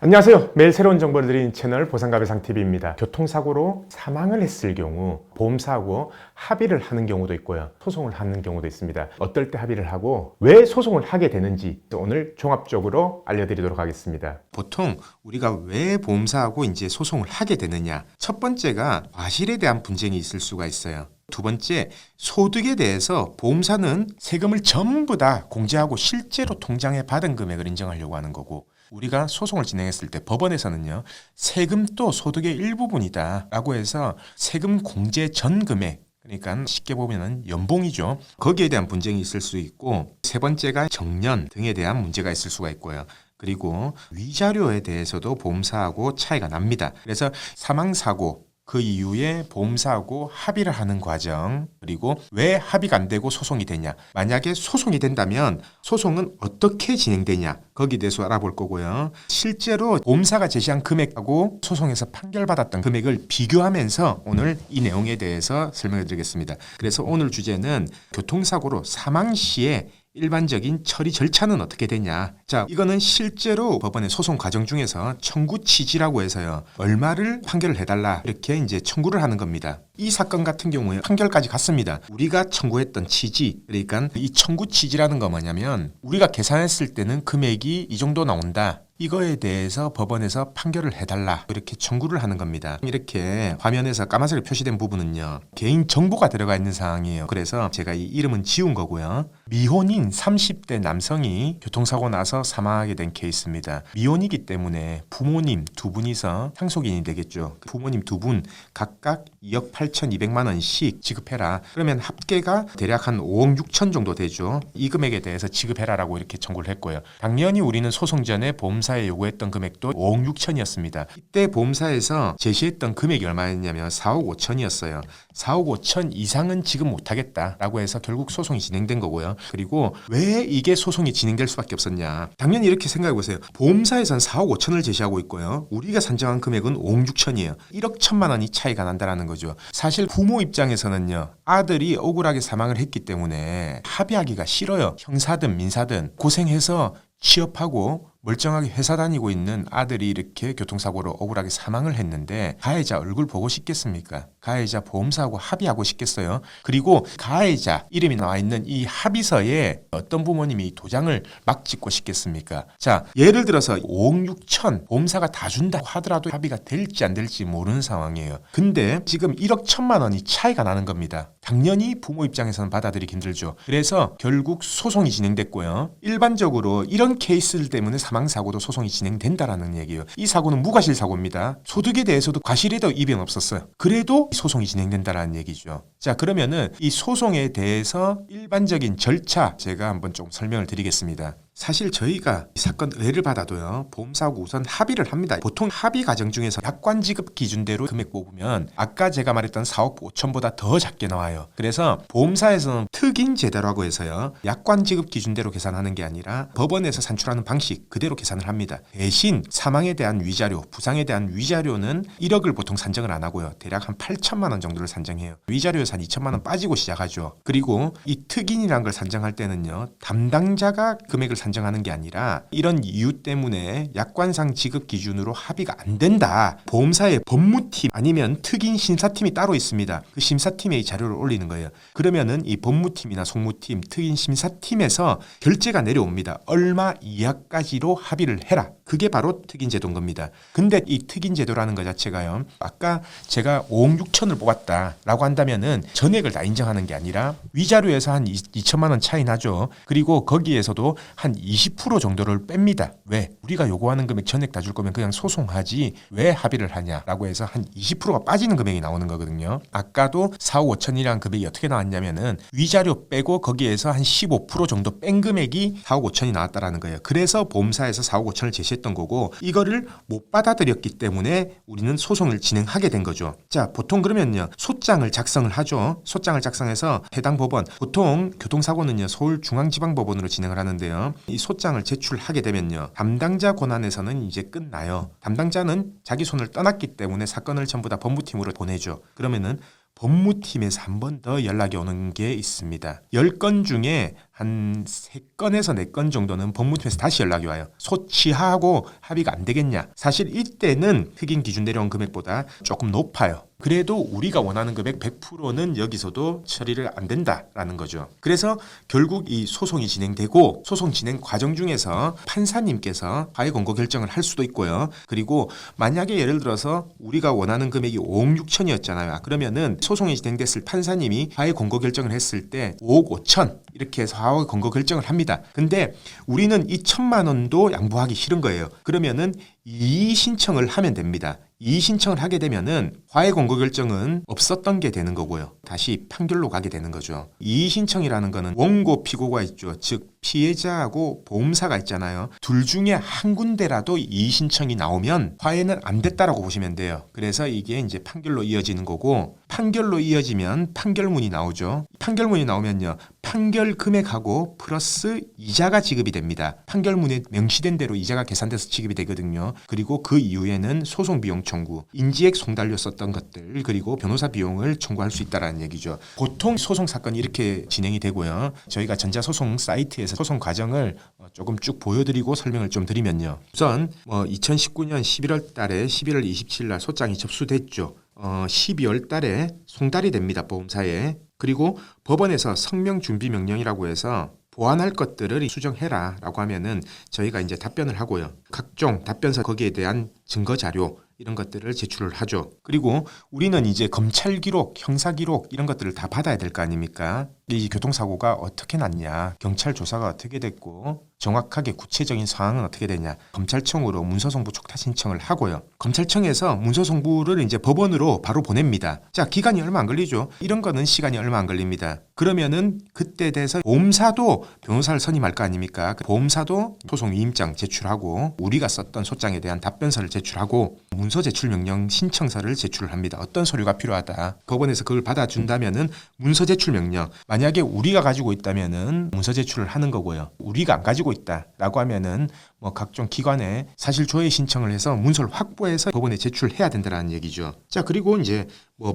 안녕하세요. 매일 새로운 정보를 드리는 채널 보상가배상TV입니다. 교통사고로 사망을 했을 경우 보험사하고 합의를 하는 경우도 있고요. 소송을 하는 경우도 있습니다. 어떨 때 합의를 하고 왜 소송을 하게 되는지 오늘 종합적으로 알려드리도록 하겠습니다. 보통 우리가 왜 보험사하고 이제 소송을 하게 되느냐. 첫 번째가 과실에 대한 분쟁이 있을 수가 있어요. 두 번째, 소득에 대해서 보험사는 세금을 전부 다 공제하고 실제로 통장에 받은 금액을 인정하려고 하는 거고, 우리가 소송을 진행했을 때 법원에서는요, 세금도 소득의 일부분이다 라고 해서 세금 공제 전 금액, 그러니까 쉽게 보면은 연봉이죠. 거기에 대한 분쟁이 있을 수 있고, 세 번째가 정년 등에 대한 문제가 있을 수가 있고요. 그리고 위자료에 대해서도 보험사하고 차이가 납니다. 그래서 사망사고, 그 이후에 보험사하고 합의를 하는 과정, 그리고 왜 합의가 안 되고 소송이 되냐, 만약에 소송이 된다면 소송은 어떻게 진행되냐, 거기에 대해서 알아볼 거고요. 실제로 보험사가 제시한 금액하고 소송에서 판결받았던 금액을 비교하면서 오늘 이 내용에 대해서 설명해 드리겠습니다. 그래서 오늘 주제는 교통사고로 사망 시에 일반적인 처리 절차는 어떻게 되냐. 자, 이거는 실제로 법원의 소송 과정 중에서 청구 취지라고 해서요, 얼마를 판결을 해달라 이렇게 이제 청구를 하는 겁니다. 이 사건 같은 경우에 판결까지 갔습니다. 우리가 청구했던 취지, 그러니까 이 청구 취지라는 거 뭐냐면, 우리가 계산했을 때는 금액이 이 정도 나온다, 이거에 대해서 법원에서 판결을 해달라 이렇게 청구를 하는 겁니다. 이렇게 화면에서 까만색으로 표시된 부분은요, 개인 정보가 들어가 있는 사항이에요. 그래서 제가 이 이름은 지운 거고요. 미혼인 30대 남성이 교통사고 나서 사망하게 된 케이스입니다. 미혼이기 때문에 부모님 두 분이서 상속인이 되겠죠. 부모님 두 분 각각 2억 8,200만 원씩 지급해라. 그러면 합계가 대략 한 5억 6천 정도 되죠. 이 금액에 대해서 지급해라라고 이렇게 청구를 했고요. 당연히 우리는 소송 전에 보험사에 요구했던 금액도 5억 6천이었습니다. 이때 보험사에서 제시했던 금액이 얼마였냐면 4억 5천이었어요. 4억 5천 이상은 지급 못하겠다라고 해서 결국 소송이 진행된 거고요. 그리고 왜 이게 소송이 진행될 수밖에 없었냐. 당연히 이렇게 생각해 보세요. 보험사에서는 4억 5천을 제시하고 있고요. 우리가 산정한 금액은 5억 6천이에요. 1억 1천만 원이 차이가 난다라는 거죠. 사실 부모 입장에서는요, 아들이 억울하게 사망을 했기 때문에 합의하기가 싫어요. 형사든 민사든 고생해서 취업하고 멀쩡하게 회사 다니고 있는 아들이 이렇게 교통사고로 억울하게 사망을 했는데 가해자 얼굴 보고 싶겠습니까? 가해자 보험사하고 합의하고 싶겠어요? 그리고 가해자 이름이 나와 있는 이 합의서에 어떤 부모님이 도장을 막 찍고 싶겠습니까? 자, 예를 들어서 5억 6천 보험사가 다 준다고 하더라도 합의가 될지 안 될지 모르는 상황이에요. 근데 지금 1억 1천만 원이 차이가 나는 겁니다. 당연히 부모 입장에서는 받아들이기 힘들죠. 그래서 결국 소송이 진행됐고요. 일반적으로 이런 케이스들 때문에 사망사고도 소송이 진행된다라는 얘기예요. 이 사고는 무과실 사고입니다. 소득에 대해서도 과실에도 이변 없었어요. 그래도 소송이 진행된다라는 얘기죠. 자, 그러면은 이 소송에 대해서 일반적인 절차 제가 한번 좀 설명을 드리겠습니다. 사실 저희가 이 사건 의뢰를 받아도요, 보험사하고 우선 합의를 합니다. 보통 합의 과정 중에서 약관 지급 기준대로 금액 뽑으면 아까 제가 말했던 4억 5천보다 더 작게 나와요. 그래서 보험사에서는 특인 제도라고 해서요, 약관 지급 기준대로 계산하는 게 아니라 법원에서 산출하는 방식 그대로 계산을 합니다. 대신 사망에 대한 위자료, 부상에 대한 위자료는 1억을 보통 산정을 안 하고요, 대략 한 8천만 원 정도를 산정해요. 위자료에서 한 2천만 원 빠지고 시작하죠. 그리고 이 특인이라는 걸 산정할 때는요, 담당자가 금액을 산정하는 게 아니라 이런 이유 때문에 약관상 지급 기준으로 합의가 안 된다, 보험사의 법무팀 아니면 특인 심사팀이 따로 있습니다. 그 심사팀에 이 자료를 올리는 거예요. 그러면은 이 법무팀이나 송무팀, 특인 심사팀에서 결제가 내려옵니다. 얼마 이하까지로 합의를 해라. 그게 바로 특인 제도인 겁니다. 근데 이 특인 제도라는 것 자체가요, 아까 제가 5억 6천을 뽑았다라고 한다면은 전액을 다 인정하는 게 아니라 위자료에서 한 2천만 원 차이 나죠. 그리고 거기에서도 한 20% 정도를 뺍니다. 왜? 우리가 요구하는 금액 전액 다 줄 거면 그냥 소송하지 왜 합의를 하냐라고 해서 한 20%가 빠지는 금액이 나오는 거거든요. 아까도 4억 5천이라는 금액이 어떻게 나왔냐면은 위자료 빼고 거기에서 한 15% 정도 뺀 금액이 4억 5천이 나왔다라는 거예요. 그래서 보험사에서 4억 5천을 제시했던 거고, 이거를 못 받아들였기 때문에 우리는 소송을 진행하게 된 거죠. 자, 보통 그러면요, 소장을 작성을 하죠. 소장을 작성해서 해당 법원, 보통 교통사고는요 서울중앙지방법원으로 진행을 하는데요, 이 소장을 제출하게 되면요, 담당자 권한에서는 이제 끝나요. 담당자는 자기 손을 떠났기 때문에 사건을 전부 다 법무팀으로 보내죠. 그러면은 법무팀에서 한 번 더 연락이 오는 게 있습니다. 10건 중에 한 3건에서 4건 정도는 법무팀에서 다시 연락이 와요. 소취하하고 합의가 안 되겠냐. 사실 이때는 흑인 기준 내려온 금액보다 조금 높아요. 그래도 우리가 원하는 금액 100%는 여기서도 처리를 안 된다라는 거죠. 그래서 결국 이 소송이 진행되고 소송 진행 과정 중에서 판사님께서 하위 권고 결정을 할 수도 있고요. 그리고 만약에 예를 들어서 우리가 원하는 금액이 5억 6천이었잖아요. 그러면은 소송이 진행됐을 판사님이 하위 권고 결정을 했을 때 5억 5천 이렇게 해서 하위 권고 결정을 합니다. 근데 우리는 이 1,000만 원도 양보하기 싫은 거예요. 그러면은 이의 신청을 하면 됩니다. 이의 신청을 하게 되면은 화해 권고 결정은 없었던 게 되는 거고요. 다시 판결로 가게 되는 거죠. 이의 신청이라는 거는 원고 피고가 있죠. 즉 피해자하고 보험사가 있잖아요. 둘 중에 한 군데라도 이의 신청이 나오면 화해는 안 됐다라고 보시면 돼요. 그래서 이게 이제 판결로 이어지는 거고 판결로 이어지면 판결문이 나오죠. 판결문이 나오면요. 판결 금액하고 플러스 이자가 지급이 됩니다. 판결문에 명시된 대로 이자가 계산돼서 지급이 되거든요. 그리고 그 이후에는 소송 비용 청구, 인지액 송달료 썼던 것들, 그리고 변호사 비용을 청구할 수 있다라는 얘기죠. 보통 소송 사건이 이렇게 진행이 되고요. 저희가 전자소송 사이트에서 소송 과정을 조금 쭉 보여드리고 설명을 좀 드리면요. 우선 2019년 11월 달에 11월 27일 날 소장이 접수됐죠. 12월 달에 송달이 됩니다. 보험사에. 그리고 법원에서 성명 준비 명령이라고 해서 보완할 것들을 수정해라 라고 하면은 저희가 이제 답변을 하고요. 각종 답변서 거기에 대한 증거 자료 이런 것들을 제출을 하죠. 그리고 우리는 이제 검찰 기록, 형사 기록 이런 것들을 다 받아야 될 거 아닙니까? 이 교통사고가 어떻게 났냐, 경찰 조사가 어떻게 됐고 정확하게 구체적인 상황은 어떻게 되냐, 검찰청으로 문서송부 촉탁 신청을 하고요. 검찰청에서 문서송부를 이제 법원으로 바로 보냅니다. 자, 기간이 얼마 안 걸리죠. 이런 거는 시간이 얼마 안 걸립니다. 그러면은 그때 대해서 보험사도 변호사를 선임할 거 아닙니까? 보험사도 소송 위임장 제출하고 우리가 썼던 소장에 대한 답변서를 제출하고 문서 제출 명령 신청서를 제출을 합니다. 어떤 서류가 필요하다. 법원에서 그걸 받아준다면은 문서 제출 명령. 만약에 우리가 가지고 있다면은 문서 제출을 하는 거고요. 우리가 안 가지고 있다라고 하면은 각종 기관에 사실 조회 신청을 해서 문서를 확보해서 법원에 제출해야 된다는 얘기죠. 자, 그리고 이제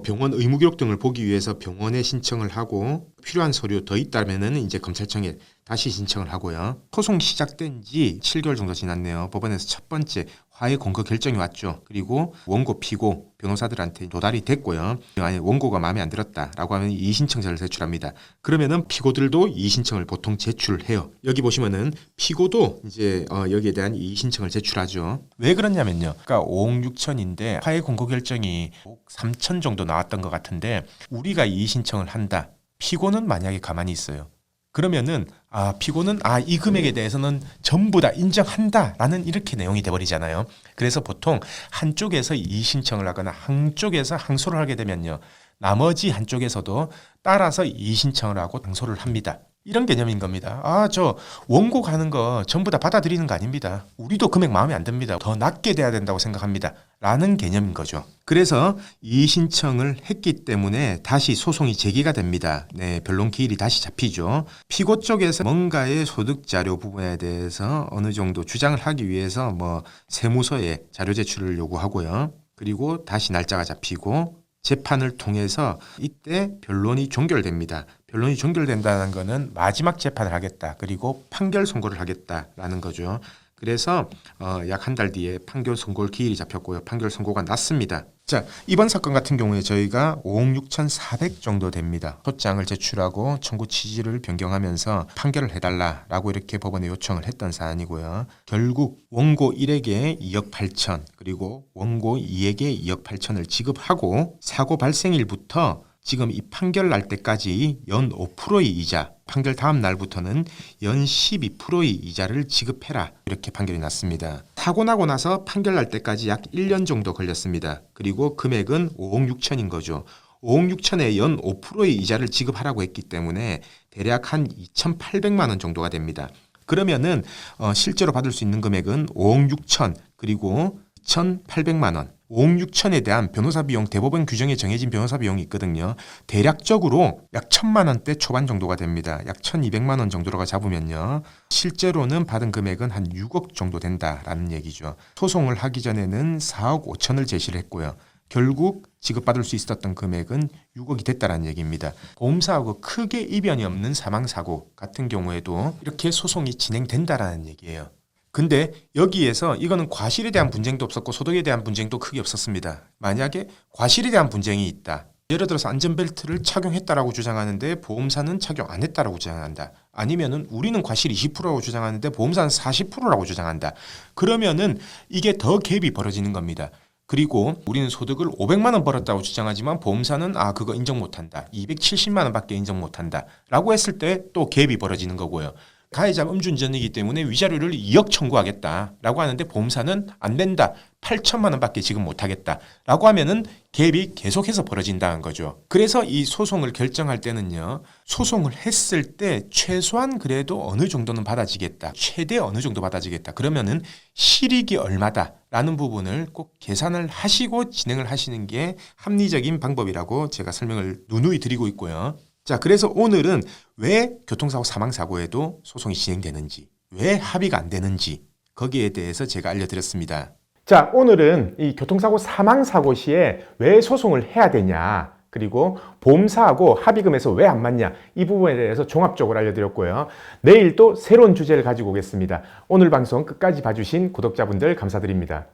병원 의무 기록 등을 보기 위해서 병원에 신청을 하고 필요한 서류 더 있다면은 이제 검찰청에 다시 신청을 하고요. 소송 시작된 지 7개월 정도 지났네요. 법원에서 첫 번째 화해 권고 결정이 왔죠. 그리고 원고 피고 변호사들한테 도달이 됐고요. 만약 원고가 마음에 안 들었다라고 하면 이의 신청서를 제출합니다. 그러면은 피고들도 이의 신청을 보통 제출해요. 여기 보시면은 피고도 이제 여기에 대한 이의 신청을 제출하죠. 왜 그러냐면요. 그러니까 5억 6천인데 화해 권고 결정이 5억 3천 정도 나왔던 것 같은데 우리가 이의 신청을 한다. 피고는 만약에 가만히 있어요. 그러면은 피고는 이 금액에 대해서는 전부 다 인정한다라는 이렇게 내용이 돼버리잖아요. 그래서 보통 한쪽에서 이의 신청을 하거나 한쪽에서 항소를 하게 되면요. 나머지 한쪽에서도 따라서 이의 신청을 하고 항소를 합니다. 이런 개념인 겁니다. 저 원고 가는 거 전부 다 받아들이는 거 아닙니다. 우리도 금액 마음에 안 듭니다. 더 낮게 돼야 된다고 생각합니다. 라는 개념인 거죠. 그래서 이의 신청을 했기 때문에 다시 소송이 제기가 됩니다. 네, 변론 기일이 다시 잡히죠. 피고 쪽에서 뭔가의 소득 자료 부분에 대해서 어느 정도 주장을 하기 위해서 세무서에 자료 제출을 요구하고요. 그리고 다시 날짜가 잡히고 재판을 통해서 이때 변론이 종결됩니다. 변론이 종결된다는 것은 마지막 재판을 하겠다. 그리고 판결 선고를 하겠다라는 거죠. 그래서 약 한 달 뒤에 판결 선고 기일이 잡혔고요. 판결 선고가 났습니다. 자, 이번 사건 같은 경우에 저희가 5억 6,400 정도 됩니다. 소장을 제출하고 청구 취지를 변경하면서 판결을 해달라라고 이렇게 법원에 요청을 했던 사안이고요. 결국 원고 1에게 2억 8천 그리고 원고 2에게 2억 8천을 지급하고 사고 발생일부터 지금 이 판결 날 때까지 연 5%의 이자, 판결 다음 날부터는 연 12%의 이자를 지급해라 이렇게 판결이 났습니다. 사고 나고 나서 판결 날 때까지 약 1년 정도 걸렸습니다. 그리고 금액은 5억 6천인 거죠. 5억 6천에 연 5%의 이자를 지급하라고 했기 때문에 대략 한 2,800만 원 정도가 됩니다. 그러면은 실제로 받을 수 있는 금액은 5억 6천 그리고 2,800만 원. 5억 6천에 대한 변호사 비용 대법원 규정에 정해진 변호사 비용이 있거든요. 대략적으로 약 1,000만 원대 초반 정도가 됩니다. 약 1,200만 원 정도로 잡으면요. 실제로는 받은 금액은 한 6억 정도 된다라는 얘기죠. 소송을 하기 전에는 4억 5천을 제시를 했고요. 결국 지급받을 수 있었던 금액은 6억이 됐다는 얘기입니다. 보험사하고 크게 이변이 없는 사망사고 같은 경우에도 이렇게 소송이 진행된다라는 얘기예요. 근데 여기에서 이거는 과실에 대한 분쟁도 없었고 소득에 대한 분쟁도 크게 없었습니다. 만약에 과실에 대한 분쟁이 있다. 예를 들어서 안전벨트를 착용했다라고 주장하는데 보험사는 착용 안 했다라고 주장한다. 아니면은 우리는 과실 20%라고 주장하는데 보험사는 40%라고 주장한다. 그러면은 이게 더 갭이 벌어지는 겁니다. 그리고 우리는 소득을 500만 원 벌었다고 주장하지만 보험사는 그거 인정 못한다. 270만 원밖에 인정 못한다. 라고 했을 때 또 갭이 벌어지는 거고요. 가해자가 음주운전이기 때문에 위자료를 2억 청구하겠다라고 하는데 보험사는 안 된다. 8천만 원밖에 지금 못하겠다. 라고 하면은 갭이 계속해서 벌어진다는 거죠. 그래서 이 소송을 결정할 때는요. 소송을 했을 때 최소한 그래도 어느 정도는 받아지겠다. 최대 어느 정도 받아지겠다. 그러면은 실익이 얼마다. 라는 부분을 꼭 계산을 하시고 진행을 하시는 게 합리적인 방법이라고 제가 설명을 누누이 드리고 있고요. 자, 그래서 오늘은 왜 교통사고 사망사고에도 소송이 진행되는지, 왜 합의가 안 되는지 거기에 대해서 제가 알려드렸습니다. 자, 오늘은 이 교통사고 사망사고 시에 왜 소송을 해야 되냐, 그리고 보험사하고 합의금에서 왜 안 맞냐, 이 부분에 대해서 종합적으로 알려드렸고요. 내일 또 새로운 주제를 가지고 오겠습니다. 오늘 방송 끝까지 봐주신 구독자분들 감사드립니다.